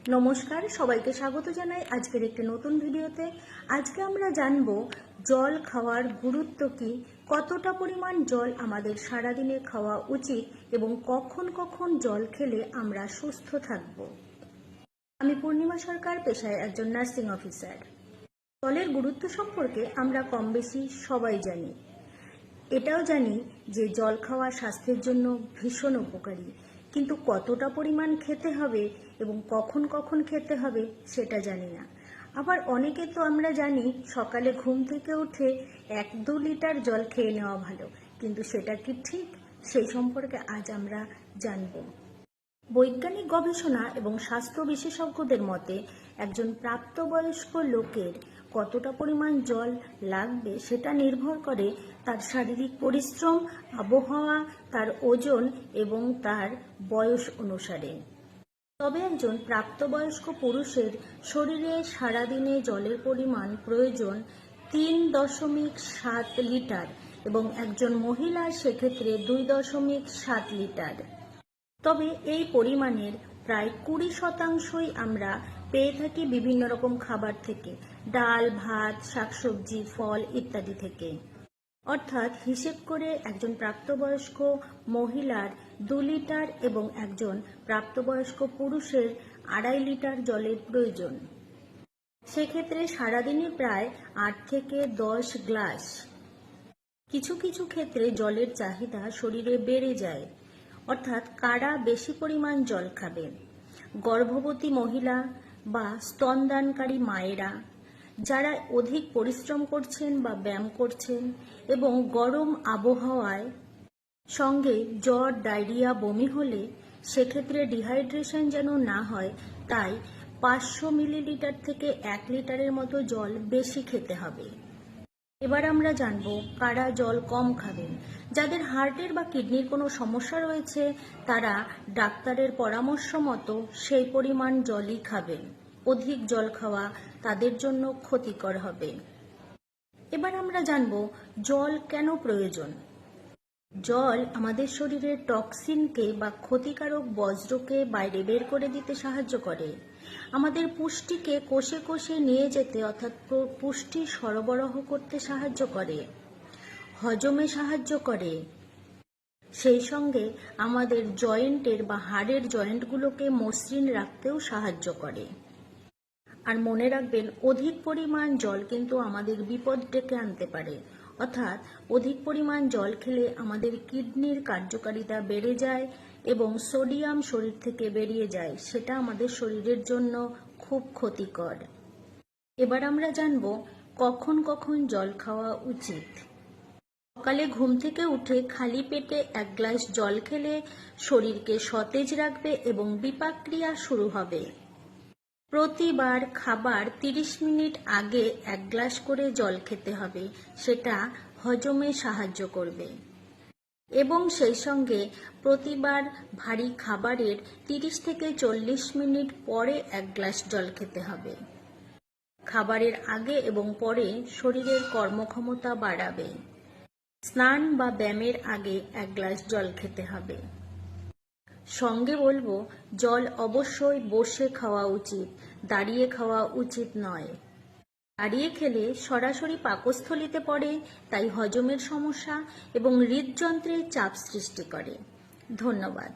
নমস্কার, সবাইকে স্বাগত জানাই আজকের একটি নতুন ভিডিওতে। আজকে আমরা জানব জল খাওয়ার গুরুত্ব কি, কতটা পরিমাণ জল আমাদের সারাদিনে খাওয়া উচিত এবং কখন কখন জল খেলে আমরা সুস্থ থাকব। আমি পূর্ণিমা সরকার, পেশায় একজন নার্সিং অফিসার। জলের গুরুত্ব সম্পর্কে আমরা কম বেশি সবাই জানি। এটাও জানি যে জল খাওয়া স্বাস্থ্যের জন্য ভীষণ উপকারী, কিন্তু কতটা পরিমাণ খেতে হবে এবং কখন কখন খেতে হবে সেটা জানি না। আবার অনেকে তো আমরা জানি সকালে ঘুম থেকে উঠে 1-2 লিটার জল খেয়ে নেওয়া ভালো, কিন্তু সেটা কি ঠিক? সেই সম্পর্কে আজ আমরা জানব। বৈজ্ঞানিক গবেষণা এবং স্বাস্থ্য বিশেষজ্ঞদের মতে একজন প্রাপ্তবয়স্ক লোকের কতটা পরিমাণ জল লাগবে সেটা নির্ভর করে তার শারীরিক পরিশ্রম, আবহাওয়া, তার ওজন এবং তার বয়স অনুসারে। তবে একজন প্রাপ্তবয়স্ক পুরুষের শরীরে সারাদিনে জলের পরিমাণ প্রয়োজন 3.7 লিটার এবং একজন মহিলার সেক্ষেত্রে 2.7 লিটার। তবে এই পরিমাণের প্রায় 20% আমরা পেয়ে থাকি বিভিন্ন রকম খাবার থেকে, ডাল, ভাত, শাকসবজি, ফল ইত্যাদি থেকে। অর্থাৎ হিসেব করে একজন প্রাপ্তবয়স্ক মহিলার 2 লিটার এবং একজন প্রাপ্তবয়স্ক পুরুষের 2.5 লিটার জলের প্রয়োজন। সেক্ষেত্রে সারাদিনে প্রায় 8 থেকে 10 গ্লাস। কিছু কিছু ক্ষেত্রে জলের চাহিদা শরীরে বেড়ে যায়। অর্থাৎ কারা বেশি পরিমাণ জল খাবে? গর্ভবতী মহিলা বা স্তনদানকারী মায়েরা, যারা অধিক পরিশ্রম করছেন বা ব্যায়াম করছেন এবং গরম আবহাওয়ায় সঙ্গে জ্বর, ডায়রিয়া, বমি হলে সেক্ষেত্রে ডিহাইড্রেশন যেন না হয়, তাই 500 মিলিলিটার থেকে 1 লিটারের মতো জল বেশি খেতে হবে। এবার আমরা জানব কারা জল কম খাবেন। যাদের হার্টের বা কিডনির কোনো সমস্যা রয়েছে তারা ডাক্তারের পরামর্শ মতো সেই পরিমাণ জলই খাবেন। অধিক জল খাওয়া তাদের জন্য ক্ষতিকর হবে। এবার আমরা জানব জল কেন প্রয়োজন। জল আমাদের শরীরের টক্সিনকে বা ক্ষতিকারক বজ্রকে বাইরে বের করে দিতে সাহায্য করে, আমাদের পুষ্টিকে কোষে কোষে নিয়ে যেতে অর্থাৎ পুষ্টি সরবরাহ করতে সাহায্য করে, হজমে সাহায্য করে, সেই সঙ্গে আমাদের জয়েন্টের বা হাড়ের জয়েন্টগুলোকে মসৃণ রাখতেও সাহায্য করে। আর মনে রাখবেন, অধিক পরিমাণ জল কিন্তু আমাদের বিপদ ডেকে আনতে পারে। অর্থাৎ অধিক পরিমাণ জল খেলে আমাদের কিডনির কার্যকারিতা বেড়ে যায় এবং সোডিয়াম শরীর থেকে বেরিয়ে যায়, সেটা আমাদের শরীরের জন্য খুব ক্ষতিকর। এবার আমরা জানব কখন কখন জল খাওয়া উচিত। সকালে ঘুম থেকে উঠে খালি পেটে 1 গ্লাস জল খেলে শরীরকে সতেজ রাখবে এবং বিপাকক্রিয়া শুরু হবে। প্রতিবার খাবার 30 মিনিট আগে 1 গ্লাস করে জল খেতে হবে, সেটা হজমে সাহায্য করবে। এবং সেই সঙ্গে প্রতিবার ভারী খাবারের 30 থেকে 40 মিনিট পরে 1 গ্লাস জল খেতে হবে। খাবারের আগে এবং পরে শরীরের কর্মক্ষমতা বাড়াবে। স্নান বা ব্যায়ামের আগে 1 গ্লাস জল খেতে হবে। সঙ্গে বলবো, জল অবশ্যই বসে খাওয়া উচিত, দাঁড়িয়ে খাওয়া উচিত নয়। দাঁড়িয়ে খেলে সরাসরি পাকস্থলীতে পড়ে, তাই হজমের সমস্যা এবং হৃদযন্ত্রে চাপ সৃষ্টি করে। ধন্যবাদ।